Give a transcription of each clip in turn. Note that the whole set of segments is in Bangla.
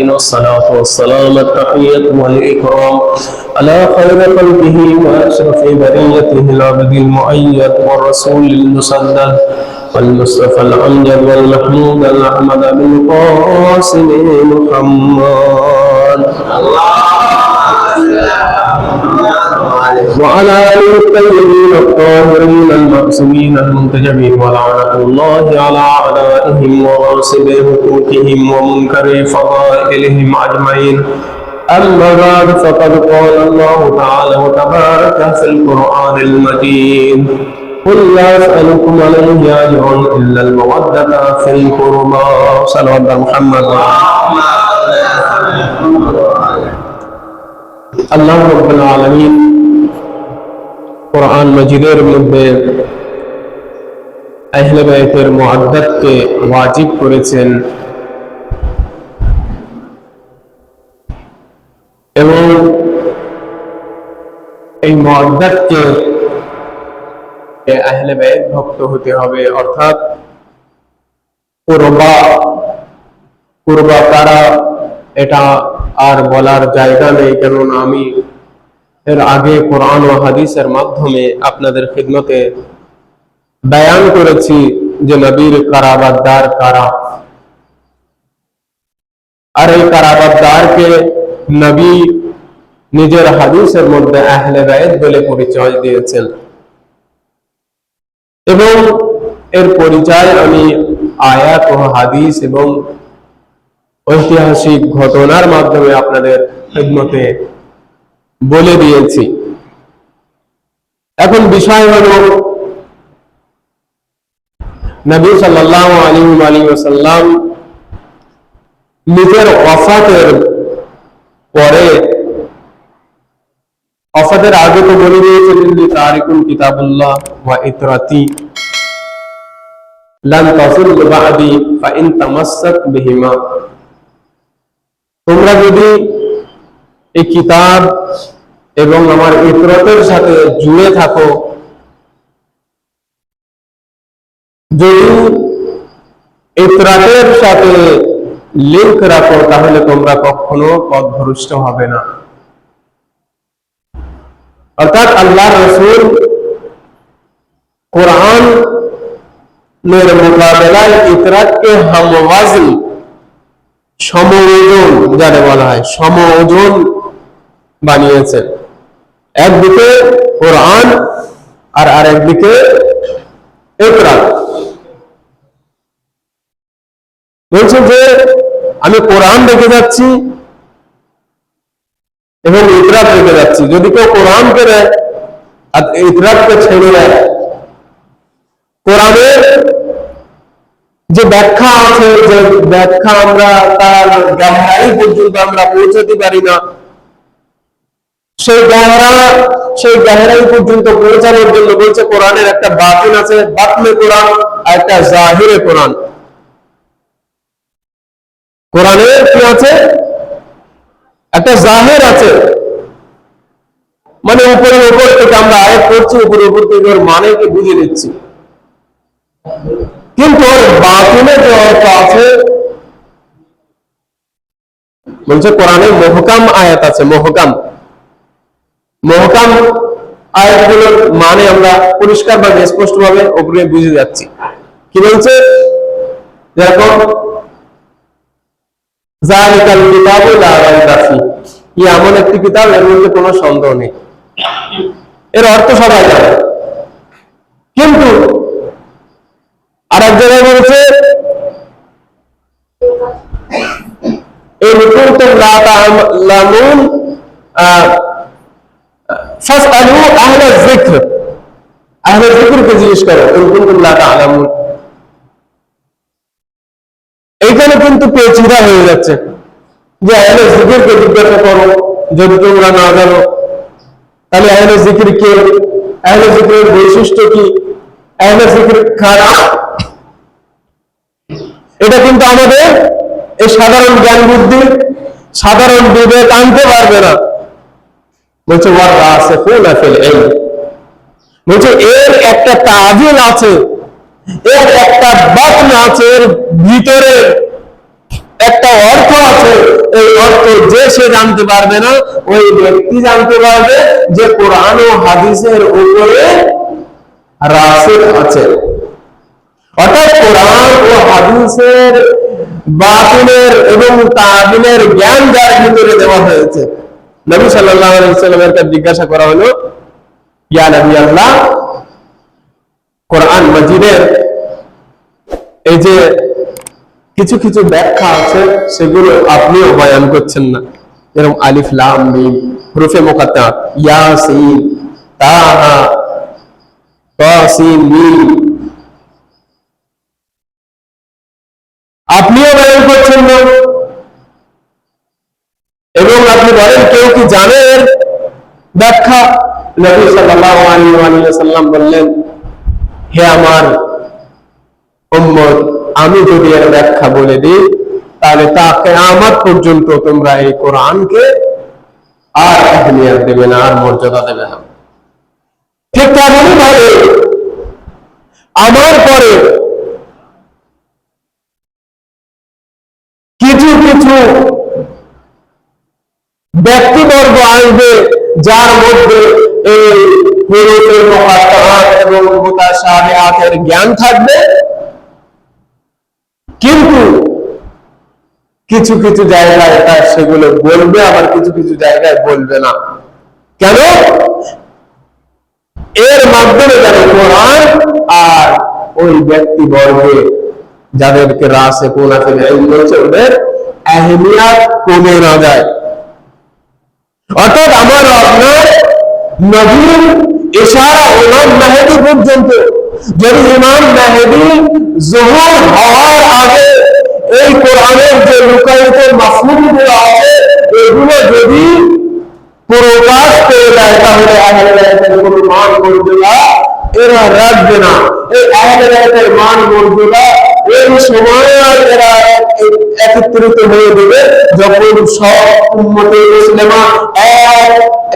الصلاة والسلام التحية والإكرام على خير خلقه وأشرف بريته العبد المؤيد والرسول المسدد والمصطفى الأمجد والمحمود الأحمد بالقاسم محمد وعلى آله الطيبين الطاهرين المعصومين المنتجبين ولعنة الله على أعدائهم وغاصب حقوقهم ومنكر فضائلهم أجمعين. أما بعد فقد قال الله تعالى وتبارك في القرآن المجيد: قل لا أسألكم عليه أجرا إلا المودة في القربى. صلوات محمد. আল্লাহ রাব্বুল আলামিন কোরআন মাজিদের মধ্যে আহলে বাইতের মুআদ্দাতকে ওয়াজিব করেছেন এবং এই মুআদ্দাতকে আহলে বাইত ভক্ত হতে হবে, অর্থাৎ কুরবা কারা এটা আর বলার জায়গা নেই, কেননা আমি এর আগে কোরআন ও হাদিসের মাধ্যমে আপনাদের খিদমতে বয়ান করেছি যে নবীর কারাবাতদার কারা, আর এই কারাবাতদারকে নবী নিজের হাদিসের মধ্যে আহলে বাইত বলে পরিচয় দিয়েছেন এবং এর পরিচয় আমি আয়াত ও হাদিস এবং ঐতিহাসিক ঘটনার মাধ্যমে আপনাদের খিদমতে বলে দিয়েছি। এখন বিষয় হলো, নবী সাল্লাল্লাহু আলাইহি ওয়াসাল্লাম নিজের ওয়াফাতের পরে, ওয়াফাতের আগে তো বলে দিয়েছিলেন যে তারিকুল কিতাবুল্লাহ ওয়া ইতরাতি লান তাযিল্লু বা'দি ফা ইন তামাসসাক বিহিমা। তোমরা যদি এই কিতাব এবং আমার ইতরতের সাথে জুড়ে থাকো, যদি ইতরাতের সাথে লিংক রাখো, তাহলে তোমরা কখনো পথভ্রষ্ট হবে না। অর্থাৎ আল্লাহ রাসূল কোরআন এর মোকাবেলায় ইতরাতকে হামওয়াজন, সমওজন যাকে বলা হয়, সমওজন বানিয়েছেন। একদিকে কোরআন আর আরেকদিকে ইকরাত। বলছে যে আমি কোরআন রেখে যাচ্ছি এবং ইকরাত রেখে যাচ্ছি। যদি কেউ কোরআনকে দেয় আর ইকরাতকে ছেড়ে দেয়, কোরআনের যে ব্যাখ্যা আছে, যে ব্যাখ্যা আমরা তার গহরাই পর্যন্ত আমরা পৌঁছাতে পারি না, সেই গহরাই পর্যন্ত পৌঁছানোর জন্য বলছে কোরআনের একটা বাতিন আছে, বাতনে কোরআন, আর একটা জাহিরে কোরআন। কোরআনের কি আছে? একটা জাহির আছে, মানে উপর থেকে আমরা আয়াত পড়ছি, উপর থেকে ওর মানেকে বুঝে নিচ্ছি, কিন্তু ওর বাতিনে যে অর্থ আছে, বলছে কোরআনে মুহকাম আয়াত আছে, মুহকাম আয়াতগুলোর মানে আমরা পরিষ্কার ভাবে স্পষ্ট ভাবে ওপরে বুঝে যাচ্ছি। কি বলছে? দেখো, যালিকাল কিতাবু লা রাইবা ফীহি, এমন একটি কিতাব এর মধ্যে কোনো সন্দেহ নেই। এর অর্থ সবাই জানে, কিন্তু আর এক জায়গায় বলছে ইন কুনতুম লা তা'লামুন ফাসআলু আহলা যিকর, আহলে যিকরকে জিজ্ঞেস করো, ইন কুনতুম লা তা'লামুন। এইখানে কিন্তু পেঁচিরা হয়ে যাচ্ছে যে আহলে যিকরকে জিজ্ঞাসা করো যদি তোমরা না জানো। তাহলে আহলে যিকর কে? আহলে যিকরের বৈশিষ্ট্য কি? আহলে যিকর কারা? এটা কিন্তু আমাদের এই সাধারণ জ্ঞান বুদ্ধি, সাধারণ বিবেক আনতে পারবে না। বলছে ওয়ারাসিখুনা ফিল ইলম, বলছে এর একটা তাবিল আছে, এর একটা বাতন আছে, এর ভিতরে একটা অর্থ আছে, এই অর্থ যে সে জানতে পারবে না, ওই ব্যক্তি জানতে পারবে যে কোরআন ও হাদিসের উপরে রাসিখ আছে। অর্থাৎ কোরআন ও হাদিসের বাতিলের এবং তাবিলের জ্ঞান যার ভিতরে দেওয়া হয়েছে। নবী সাল্লাল্লাহু আলাইহি ওয়াসাল্লামের কাছে জিজ্ঞাসা করা হলো, ইয়া নবী আল্লাহ, কোরআন মাজিদের এই যে কিছু কিছু ব্যাখ্যা আছে সেগুলো আপনিও বয়ান করছেন না, যেরকম আলিফ লাম মিম, হুরুফে মুকাত্তাআত, ইয়াসিন, তাহা, তাসিন, মিম, আপনিও বয়ান করছেন না। এবং আপনি বলেন কেউ কি জানে এর ব্যাখ্যা? নবী সাল্লাল্লাহু আলাইহি ওয়াসাল্লাম বললেন, হে আমার উম্মত, আমি যদি এর ব্যাখ্যা বলে দিই তাহলে তা কিয়ামত পর্যন্ত তোমরা এই কোরআনকে আর আহমিয়ত দেবে না, আর মর্যাদা দেবে না। ঠিক তেমনই ভাবে আমার পরে কিছু কিছু ব্যক্তিবর্গ আসবে যার মধ্যে এই হুরুফে মুকাত্তাআত এবং মুতাশাবিহাতের জ্ঞান থাকবে, কিন্তু কিছু কিছু জায়গায় এটা সেগুলো বলবে, আবার কিছু কিছু জায়গায় বলবে না। কেন? এর মাধ্যমে যেন কোরআন আর ওই ব্যক্তিবর্গে যাদেরকে রাসিখুনা ফিল ইলম বলছে ওদের আহমিয়ত কমে না যায়। অর্থাৎ আমার আপনার নবীর ইশারা ইমাম মেহেদী পর্যন্ত, যদি ইমাম মেহেদী যুহুর হওয়ার আগে এই কোরআনের যে লুকায়িত মাফহুমগুলো আছে এগুলো যদি প্রকাশ পেয়ে যায় তাহলে আহলে বায়াতের কোনো মান মর্যাদা এরা রাখবে না। এই আহলে বায়াতের মান মর্যাদা এই সময় এরা একত্রিত হয়ে দেবে যখন সব উম্মতে মুসলিমা এক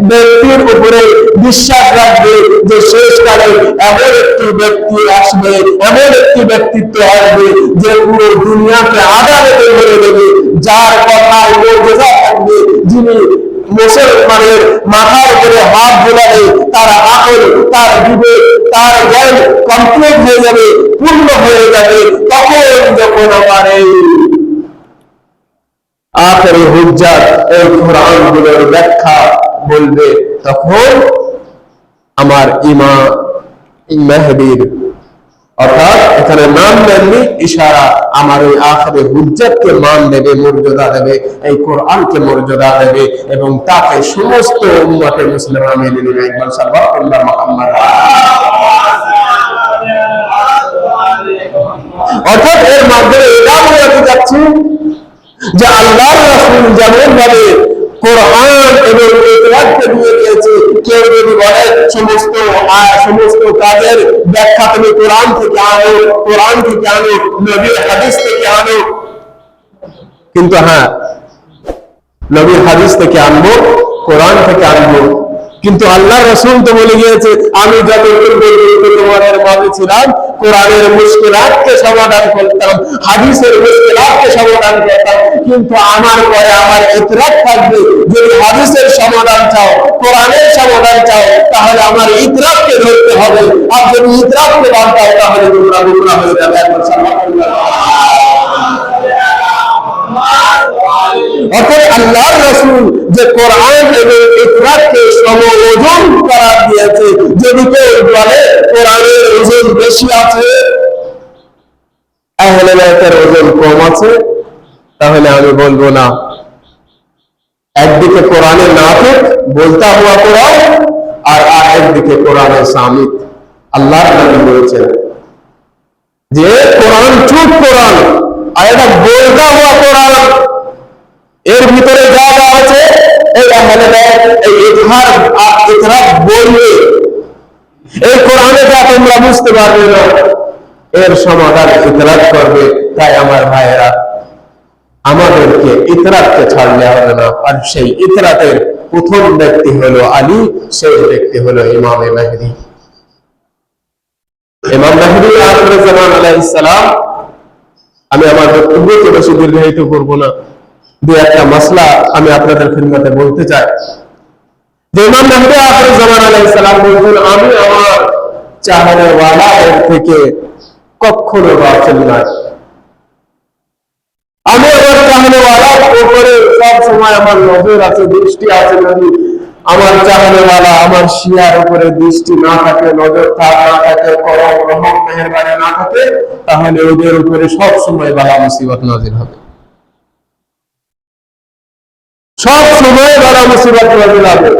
ব্যক্তির উপরে বিশ্বাস রাখবে যে শেষকালে এমন একটি ব্যক্তি আসবে, এমন একটি ব্যক্তিত্ব আসবে যে পুরো দুনিয়াকে আদালতে ভরে দেবে, যার কথায় মুজিজা থাকবে, যিনি মুসলমানের মাথার উপরে হাত বোলালে তার আকল, তার বিবেক, তার জ্ঞান কমপ্লিট হয়ে যাবে, পূর্ণ হয়ে যাবে। তখন যখন আমার এই আখেরি হুজ্জাত এই কোরআনগুলোর ব্যাখ্যা বলবে, তখন আমার ইমাম মেহেদীর, অর্থাৎ এখানে নাম দেননি, ইশারা, আমার ওই আখেরি হুজ্জাতকে মান দেবে, মর্যাদা দেবে, এই কোরআনকে মর্যাদা দেবে এবং তাকে সমস্ত উম্মতে মুসলিমা মেনে নেবে। একবার সাল্লাল্লাহু মুহাম্মদ। অর্থাৎ এর মাধ্যমে এটা বোঝাতে যাচ্ছি যে আল্লাহর রাসূল যেমন ভাবে কোরআন এবং ইকরাকে দিয়ে দিয়েছে, কেউ যদি বলে সমস্ত কাজের ব্যাখ্যা তুমি কোরআন থেকে আনো, কোরআন থেকে আনো, নবীর হাদিস থেকে আনো, কিন্তু হ্যাঁ নবীর হাদিস থেকে আনবো, কোরআন থেকে আনবো, কিন্তু আল্লাহর রাসূল তো বলে গিয়েছে আমি যতক্ষণ পর্যন্ত তোমাদের মাঝে ছিলাম কোরআনের মুশকিলাতকে সমাধান করতাম, হাদিসের মুশকিলাতকে সমাধান করতাম, কিন্তু আমার পরে আমার ইতরাত থাকবে, যদি হাদিসের সমাধান চাও, কোরআনের সমাধান চাও, তাহলে আমার ইতরাতকে ধরতে হবে, আর যদি ইতরাতকে বাদ দাও তাহলে তোমরা গুমরাহ হয়ে যাবে। অর্থাৎ আল্লাহর রাসূল যে কোরআন এবং ইকরাকে সমওজন করার দিয়েছে, যদি কেউ বলে কোরআনের ওজন বেশি আছে, আহলে বায়াতের ওজন কম আছে, তাহলে আমি বলবো না। একদিকে কোরআনের নাফিক বলতা হুয়া কোরআন, আর আরেকদিকে কোরআনের সামিত। আল্লাহর নবী বলেছেন যে কোরআন চুপ কোরআন, আর এটা বলতা হুয়া কোরআন, এর ভিতরে যা যা আছে এই আহলে বায়াত এই ইকরার বলবে, এই কোরআনে যা তোমরা বুঝতে পারবে না এর সমাধান ইকরার করবে। তাই আমার ভাইয়েরা, আমাদেরকে ইকরারকে ছাড়লে হবে না। আর সেই ইকরারের প্রথম ব্যক্তি হলো আলী, সেই ব্যক্তি হলো ইমাম মেহেদী। ইমাম মেহেদী আখির জামান আলাইহিস সালাম, আমি আমার বক্তব্যকে বেশি দীর্ঘায়িত করব না, দুই একটা মাসলা আমি আপনাদের খিদমতে বলতে চাই। যে ইমাম মেহদী আখির জামান আলাইহিস সালাম বলতেন, আমি আমার চাহনেওয়ালাদের থেকে কখনো গাফিল নয়। আমি আমার চাহনেওয়ালার উপরে সব সময় আমার নজর আছে, দৃষ্টি আছে। যদি আমার চাহনেওয়ালা আমার শিয়ার উপরে দৃষ্টি না থাকে, নজর না থাকে, করম রহম মেহেরবানি না থাকে, তাহলে ওদের উপরে সব সময় বালা মুসিবত নাযিল হবে। সব সময় বালা মুসিবত নাযিল হবে।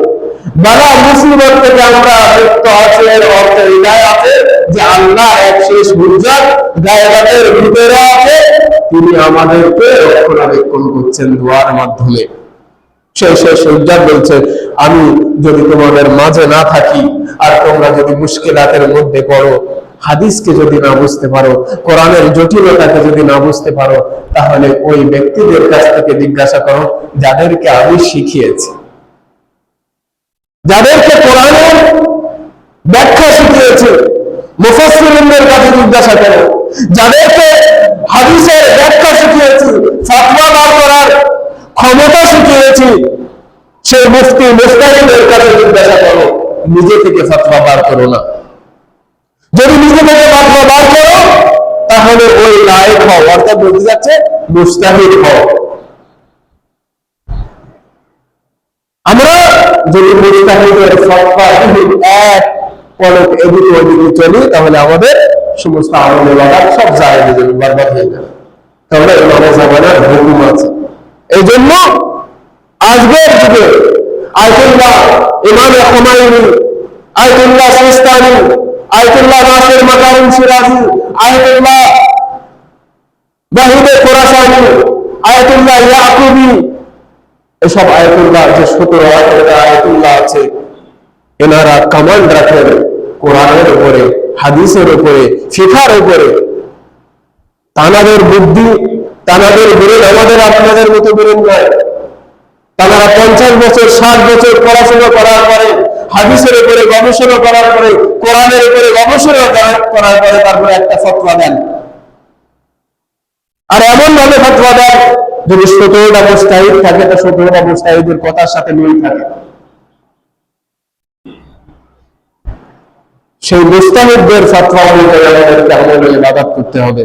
বালা মুসিবত থেকে আমরা মুক্ত আছে এর অর্থ এটাই আছে যে আল্লাহ এক শেষ হুজ্জত গায়বাতের ভিতরে আছে, তিনি আমাদেরকে রক্ষণাবেক্ষণ করছেন দোয়ার মাধ্যমে। সেই শেষ হুজ্জত বলছে, আমি যদি তোমাদের মাঝে না থাকি আর তোমরা যদি মুশকিলাতের মধ্যে পড়ো, হাদিসকে যদি না বুঝতে পারো, কোরআনের জটিলতাকে যদি না বুঝতে পারো, তাহলে ওই ব্যক্তিদের কাছ থেকে জিজ্ঞাসা করো যাদেরকে আমি শিখিয়েছি, যাদেরকে কোরআনের ব্যাখ্যা শিখিয়েছে, মুফাসসিরিনদের কাছে জিজ্ঞাসা করো, যাদেরকে হাদিসের ব্যাখ্যা শিখিয়েছি, ফতোয়া বার করার ক্ষমতা শিখিয়েছি, সেই মুফতি মুজতাহিদের কাছে জিজ্ঞাসা করো। নিজে থেকে ফতোয়া বার করো না। যদি নিজে থেকে ফতোয়া বার করো, তাহলে ওই লায়েক হও, অর্থাৎ বলতে যাচ্ছে মুজতাহিদ হও। আমরা যদি মুজতাহিদের ফতোয়া এক পলক এদিকে ওদিকে চলি, তাহলে আমাদের সমস্ত আমল ইবাদত সব জায়েজ হয়ে যাবে, বরবাদ হয়ে যাবে। তাহলে ইমাম জামানার হুকুম আছে। এই জন্য আজকের যুগে আয়াতুল্লাহ ইমাম খুমাইনি, আয়াতুল্লাহ সিস্তানি, আয়াতুল্লাহ নাসির মাকারিম সিরাজি, আয়াতুল্লাহ ওয়াহিদ খোরাসানি, আয়াতুল্লাহ ইয়াকুবি, এসব আয়াতুল্লাহ যে 17 আয়াতুল্লাহ আছে, এনারা কমান্ড রাখেন কোরআনের উপরে, হাদিসের উপরে, ফিকহের উপরে। তানাদের বুদ্ধি, তানাদের ব্রেন আমাদের আপনাদের মতো ব্রেন নয়। তারা 50 বছর 60 বছর পড়াশোনা করার পরে, হাদিসের উপরে গবেষণা করার পরে, কোরআনের উপরে গবেষণা করার পরে তারপরে একটা ফতোয়া দেন। আর এমন ভাবে ফতোয়া দেন, যদি 17টা মুজতাহিদ থাকে, তো 17টা মুজতাহিদের কথার সাথে মিল থাকে। সেই মুজতাহিদদের ফতোয়া অনুযায়ী আমাদেরকে আমল ইবাদত করতে হবে।